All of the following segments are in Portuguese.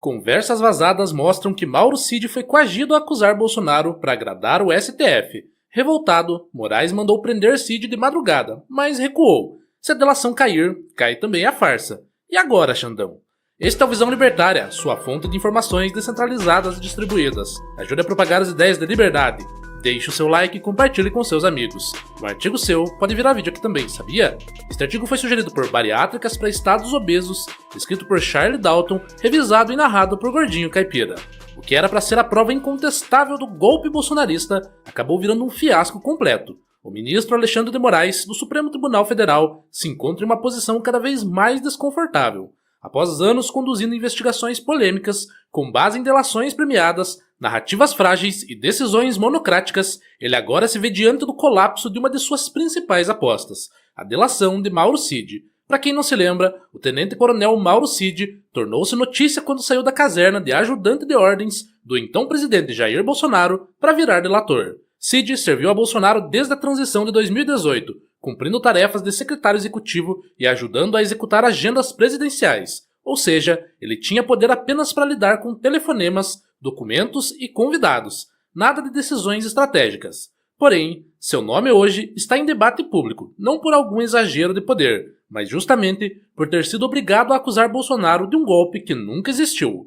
Conversas vazadas mostram que Mauro Cid foi coagido a acusar Bolsonaro para agradar o STF. Revoltado, Moraes mandou prender Cid de madrugada, mas recuou. Se a delação cair, cai também a farsa. E agora, Xandão? Este é o Visão Libertária, sua fonte de informações descentralizadas e distribuídas. Ajude a propagar as ideias de liberdade. Deixe o seu like e compartilhe com seus amigos. Um artigo seu pode virar vídeo aqui também, sabia? Este artigo foi sugerido por Bariátricas para Estados Obesos, escrito por Charlie Dalton, revisado e narrado por Gordinho Caipira. O que era para ser a prova incontestável do golpe bolsonarista acabou virando um fiasco completo. O ministro Alexandre de Moraes, do Supremo Tribunal Federal, se encontra em uma posição cada vez mais desconfortável. Após anos conduzindo investigações polêmicas, com base em delações premiadas, narrativas frágeis e decisões monocráticas, ele agora se vê diante do colapso de uma de suas principais apostas, a delação de Mauro Cid. Para quem não se lembra, o tenente-coronel Mauro Cid tornou-se notícia quando saiu da caserna de ajudante de ordens do então presidente Jair Bolsonaro para virar delator. Cid serviu a Bolsonaro desde a transição de 2018, cumprindo tarefas de secretário executivo e ajudando a executar agendas presidenciais. Ou seja, ele tinha poder apenas para lidar com telefonemas, documentos e convidados, nada de decisões estratégicas. Porém, seu nome hoje está em debate público, não por algum exagero de poder, mas justamente por ter sido obrigado a acusar Bolsonaro de um golpe que nunca existiu.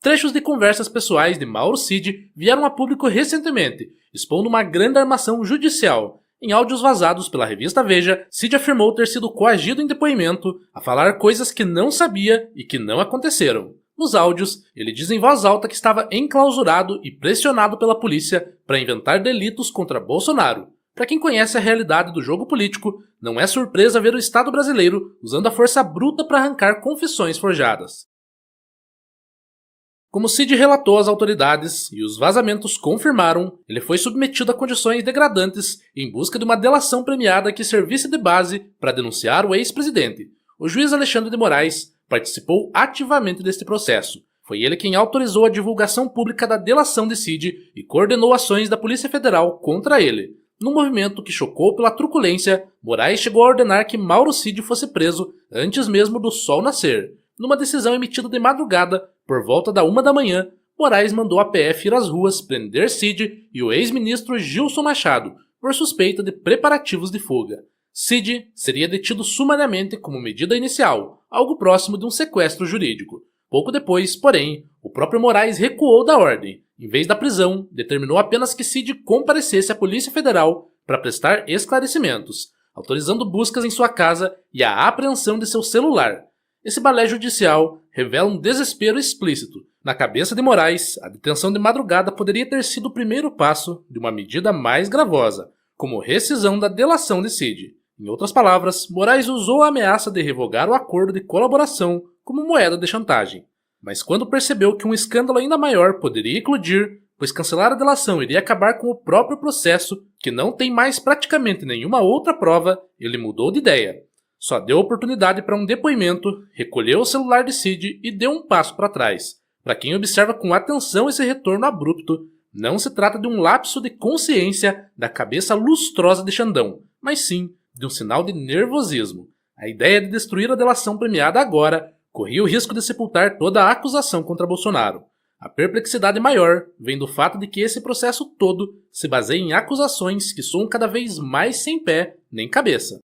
Trechos de conversas pessoais de Mauro Cid vieram a público recentemente, expondo uma grande armação judicial. Em áudios vazados pela revista Veja, Cid afirmou ter sido coagido em depoimento a falar coisas que não sabia e que não aconteceram. Nos áudios, ele diz em voz alta que estava enclausurado e pressionado pela polícia para inventar delitos contra Bolsonaro. Para quem conhece a realidade do jogo político, não é surpresa ver o Estado brasileiro usando a força bruta para arrancar confissões forjadas. Como Cid relatou às autoridades e os vazamentos confirmaram, ele foi submetido a condições degradantes em busca de uma delação premiada que servisse de base para denunciar o ex-presidente. O juiz Alexandre de Moraes participou ativamente deste processo. Foi ele quem autorizou a divulgação pública da delação de Cid e coordenou ações da Polícia Federal contra ele. Num movimento que chocou pela truculência, Moraes chegou a ordenar que Mauro Cid fosse preso antes mesmo do sol nascer. Numa decisão emitida de madrugada, por volta da 1 da manhã, Moraes mandou a PF ir às ruas prender Cid e o ex-ministro Gilson Machado por suspeita de preparativos de fuga. Cid seria detido sumariamente como medida inicial, algo próximo de um sequestro jurídico. Pouco depois, porém, o próprio Moraes recuou da ordem. Em vez da prisão, determinou apenas que Cid comparecesse à Polícia Federal para prestar esclarecimentos, autorizando buscas em sua casa e a apreensão de seu celular. Esse balé judicial revela um desespero explícito. Na cabeça de Moraes, a detenção de madrugada poderia ter sido o primeiro passo de uma medida mais gravosa, como rescisão da delação de Cid. Em outras palavras, Moraes usou a ameaça de revogar o acordo de colaboração como moeda de chantagem. Mas quando percebeu que um escândalo ainda maior poderia eclodir, pois cancelar a delação iria acabar com o próprio processo, que não tem mais praticamente nenhuma outra prova, ele mudou de ideia. Só deu oportunidade para um depoimento, recolheu o celular de Cid e deu um passo para trás. Para quem observa com atenção esse retorno abrupto, não se trata de um lapso de consciência da cabeça lustrosa de Xandão, mas sim de um sinal de nervosismo. A ideia de destruir a delação premiada agora corria o risco de sepultar toda a acusação contra Bolsonaro. A perplexidade maior vem do fato de que esse processo todo se baseia em acusações que soam cada vez mais sem pé nem cabeça.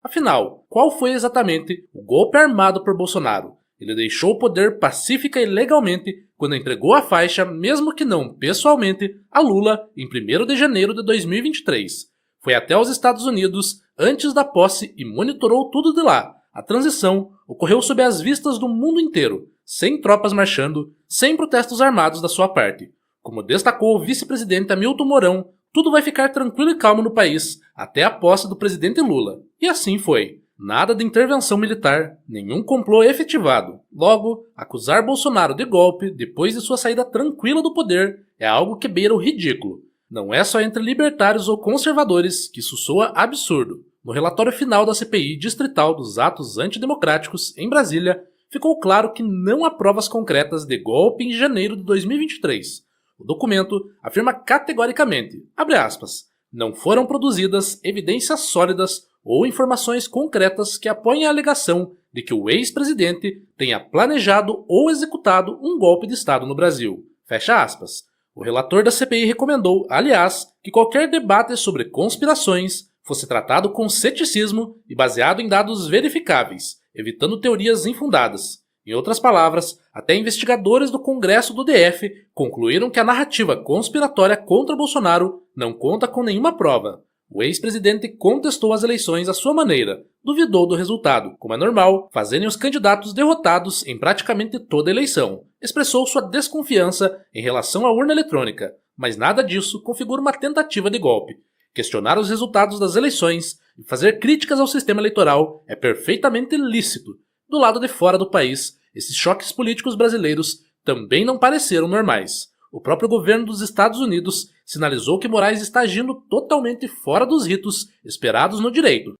Afinal, qual foi exatamente o golpe armado por Bolsonaro? Ele deixou o poder pacífica e legalmente quando entregou a faixa, mesmo que não pessoalmente, a Lula em 1º de janeiro de 2023. Foi até os Estados Unidos antes da posse e monitorou tudo de lá. A transição ocorreu sob as vistas do mundo inteiro, sem tropas marchando, sem protestos armados da sua parte. Como destacou o vice-presidente Hamilton Mourão, tudo vai ficar tranquilo e calmo no país até a posse do presidente Lula. E assim foi. Nada de intervenção militar, nenhum complô efetivado. Logo, acusar Bolsonaro de golpe depois de sua saída tranquila do poder é algo que beira o ridículo. Não é só entre libertários ou conservadores que isso soa absurdo. No relatório final da CPI distrital dos atos antidemocráticos em Brasília, ficou claro que não há provas concretas de golpe em janeiro de 2023. O documento afirma categoricamente, abre aspas, não foram produzidas evidências sólidas ou informações concretas que apoiem a alegação de que o ex-presidente tenha planejado ou executado um golpe de Estado no Brasil. Fecha aspas. O relator da CPI recomendou, aliás, que qualquer debate sobre conspirações fosse tratado com ceticismo e baseado em dados verificáveis, evitando teorias infundadas. Em outras palavras, até investigadores do Congresso do DF concluíram que a narrativa conspiratória contra Bolsonaro não conta com nenhuma prova. O ex-presidente contestou as eleições à sua maneira, duvidou do resultado, como é normal, fazerem os candidatos derrotados em praticamente toda a eleição. Expressou sua desconfiança em relação à urna eletrônica, mas nada disso configura uma tentativa de golpe. Questionar os resultados das eleições e fazer críticas ao sistema eleitoral é perfeitamente lícito. Do lado de fora do país, esses choques políticos brasileiros também não pareceram normais. O próprio governo dos Estados Unidos sinalizou que Moraes está agindo totalmente fora dos ritos esperados no direito.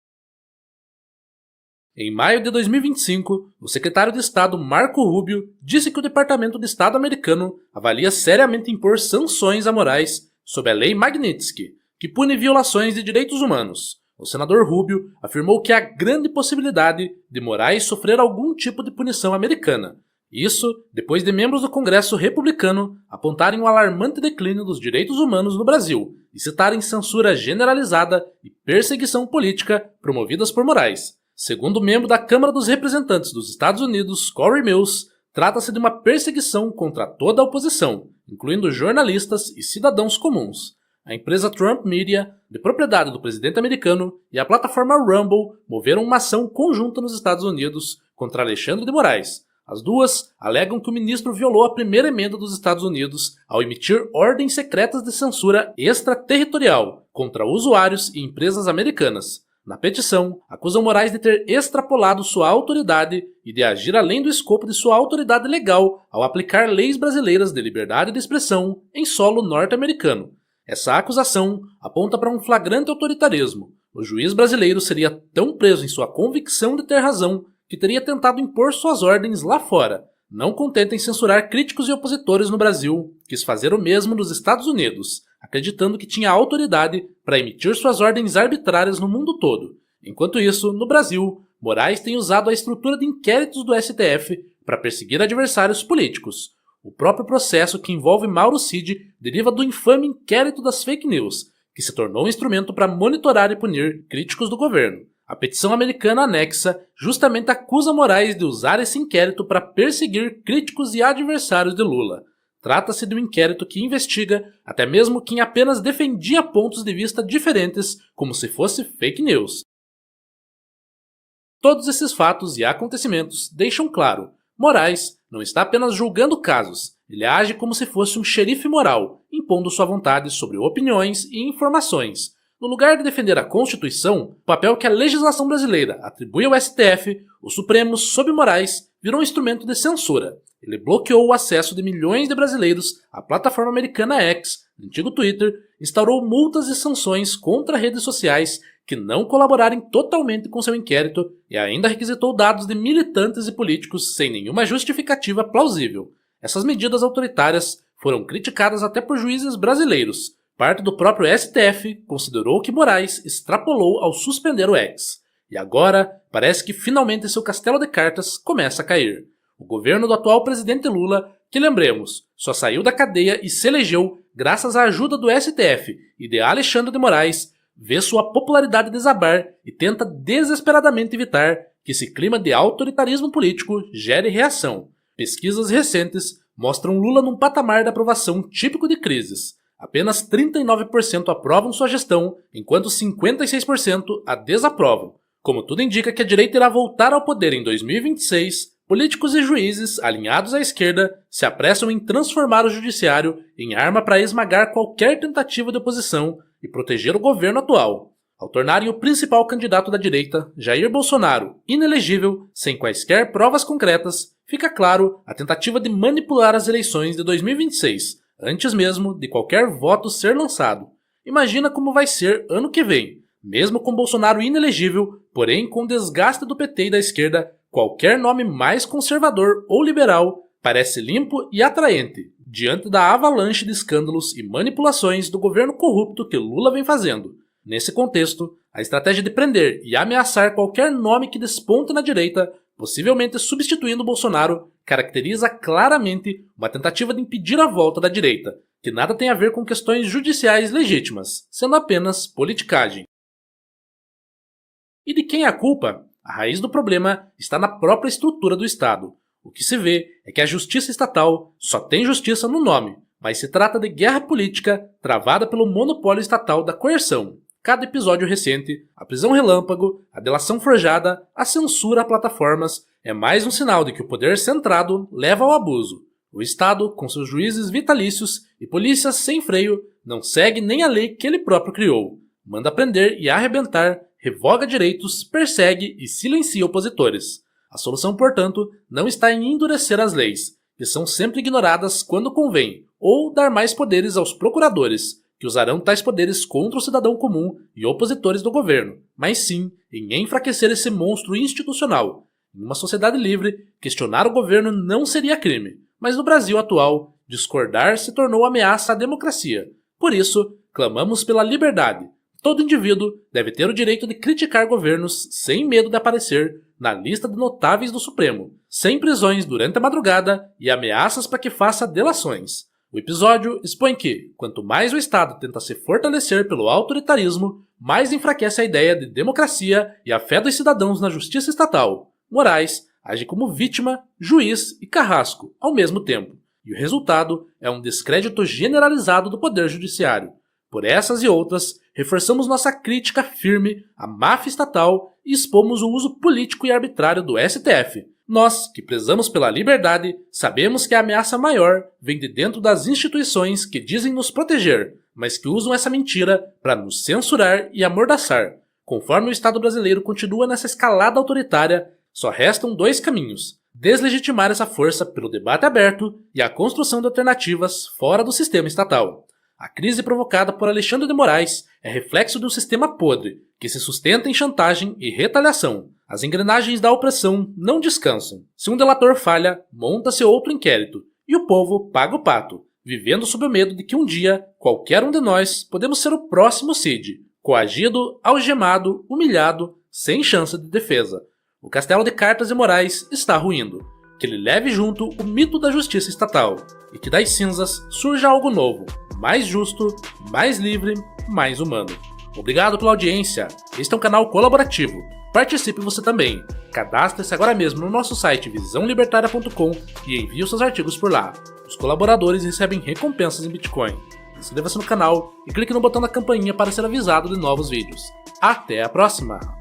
Em maio de 2025, o secretário de Estado Marco Rubio disse que o Departamento de Estado americano avalia seriamente impor sanções a Moraes sob a Lei Magnitsky, que pune violações de direitos humanos. O senador Rubio afirmou que há grande possibilidade de Moraes sofrer algum tipo de punição americana. Isso depois de membros do Congresso republicano apontarem o alarmante declínio dos direitos humanos no Brasil e citarem censura generalizada e perseguição política promovidas por Moraes. Segundo o membro da Câmara dos Representantes dos Estados Unidos, Corey Mills, trata-se de uma perseguição contra toda a oposição, incluindo jornalistas e cidadãos comuns. A empresa Trump Media, de propriedade do presidente americano, e a plataforma Rumble moveram uma ação conjunta nos Estados Unidos contra Alexandre de Moraes. As duas alegam que o ministro violou a primeira emenda dos Estados Unidos ao emitir ordens secretas de censura extraterritorial contra usuários e empresas americanas. Na petição, acusam Moraes de ter extrapolado sua autoridade e de agir além do escopo de sua autoridade legal ao aplicar leis brasileiras de liberdade de expressão em solo norte-americano. Essa acusação aponta para um flagrante autoritarismo. O juiz brasileiro seria tão preso em sua convicção de ter razão que teria tentado impor suas ordens lá fora. Não contente em censurar críticos e opositores no Brasil, quis fazer o mesmo nos Estados Unidos, acreditando que tinha autoridade para emitir suas ordens arbitrárias no mundo todo. Enquanto isso, no Brasil, Moraes tem usado a estrutura de inquéritos do STF para perseguir adversários políticos. O próprio processo que envolve Mauro Cid deriva do infame inquérito das fake news, que se tornou um instrumento para monitorar e punir críticos do governo. A petição americana anexa justamente acusa Moraes de usar esse inquérito para perseguir críticos e adversários de Lula. Trata-se de um inquérito que investiga até mesmo quem apenas defendia pontos de vista diferentes, como se fosse fake news. Todos esses fatos e acontecimentos deixam claro: Moraes não está apenas julgando casos, ele age como se fosse um xerife moral, impondo sua vontade sobre opiniões e informações. No lugar de defender a Constituição, o papel que a legislação brasileira atribui ao STF, o Supremo, sob Moraes, virou um instrumento de censura. Ele bloqueou o acesso de milhões de brasileiros à plataforma americana X, antigo Twitter, instaurou multas e sanções contra redes sociais que não colaborarem totalmente com seu inquérito e ainda requisitou dados de militantes e políticos sem nenhuma justificativa plausível. Essas medidas autoritárias foram criticadas até por juízes brasileiros. Parte do próprio STF considerou que Moraes extrapolou ao suspender o X. E agora, parece que finalmente seu castelo de cartas começa a cair. O governo do atual presidente Lula, que lembremos, só saiu da cadeia e se elegeu graças à ajuda do STF e de Alexandre de Moraes, vê sua popularidade desabar e tenta desesperadamente evitar que esse clima de autoritarismo político gere reação. Pesquisas recentes mostram Lula num patamar de aprovação típico de crises. Apenas 39% aprovam sua gestão, enquanto 56% a desaprovam. Como tudo indica que a direita irá voltar ao poder em 2026, políticos e juízes alinhados à esquerda se apressam em transformar o judiciário em arma para esmagar qualquer tentativa de oposição e proteger o governo atual. Ao tornarem o principal candidato da direita, Jair Bolsonaro, inelegível, sem quaisquer provas concretas, fica claro a tentativa de manipular as eleições de 2026, antes mesmo de qualquer voto ser lançado. Imagina como vai ser ano que vem. Mesmo com Bolsonaro inelegível, porém com o desgaste do PT e da esquerda, qualquer nome mais conservador ou liberal parece limpo e atraente, diante da avalanche de escândalos e manipulações do governo corrupto que Lula vem fazendo. Nesse contexto, A estratégia de prender e ameaçar qualquer nome que desponte na direita, possivelmente substituindo Bolsonaro, caracteriza claramente uma tentativa de impedir a volta da direita, que nada tem a ver com questões judiciais legítimas, sendo apenas politicagem. E de quem é a culpa? A raiz do problema está na própria estrutura do Estado. O que se vê é que a justiça estatal só tem justiça no nome, mas se trata de guerra política travada pelo monopólio estatal da coerção. Cada episódio recente, a prisão relâmpago, a delação forjada, a censura a plataformas, é mais um sinal de que o poder centrado leva ao abuso. O Estado, com seus juízes vitalícios e polícias sem freio, não segue nem a lei que ele próprio criou. Manda prender e arrebentar, revoga direitos, persegue e silencia opositores. A solução, portanto, não está em endurecer as leis, que são sempre ignoradas quando convém, ou dar mais poderes aos procuradores, que usarão tais poderes contra o cidadão comum e opositores do governo, mas sim em enfraquecer esse monstro institucional. Em uma sociedade livre, questionar o governo não seria crime, mas no Brasil atual, discordar se tornou ameaça à democracia. Por isso, clamamos pela liberdade. Todo indivíduo deve ter o direito de criticar governos sem medo de aparecer na lista de notáveis do Supremo, sem prisões durante a madrugada e ameaças para que faça delações. O episódio expõe que, quanto mais o Estado tenta se fortalecer pelo autoritarismo, mais enfraquece a ideia de democracia e a fé dos cidadãos na justiça estatal. Moraes age como vítima, juiz e carrasco ao mesmo tempo, e o resultado é um descrédito generalizado do poder judiciário. Por essas e outras, reforçamos nossa crítica firme à máfia estatal e expomos o uso político e arbitrário do STF. Nós, que prezamos pela liberdade, sabemos que a ameaça maior vem de dentro das instituições que dizem nos proteger, mas que usam essa mentira para nos censurar e amordaçar. Conforme o Estado brasileiro continua nessa escalada autoritária, só restam dois caminhos: deslegitimar essa força pelo debate aberto e a construção de alternativas fora do sistema estatal. A crise provocada por Alexandre de Moraes é reflexo de um sistema podre, que se sustenta em chantagem e retaliação. As engrenagens da opressão não descansam. Se um delator falha, monta-se outro inquérito, e o povo paga o pato, vivendo sob o medo de que um dia, qualquer um de nós, podemos ser o próximo Cid, coagido, algemado, humilhado, sem chance de defesa. O castelo de cartas de Moraes está ruindo. Que ele leve junto o mito da justiça estatal, e que das cinzas surja algo novo, mais justo, mais livre, mais humano. Obrigado pela audiência. Este é um canal colaborativo. Participe você também. Cadastre-se agora mesmo no nosso site visãolibertaria.com e envie os seus artigos por lá. Os colaboradores recebem recompensas em Bitcoin. Inscreva-se no canal e clique no botão da campainha para ser avisado de novos vídeos. Até a próxima!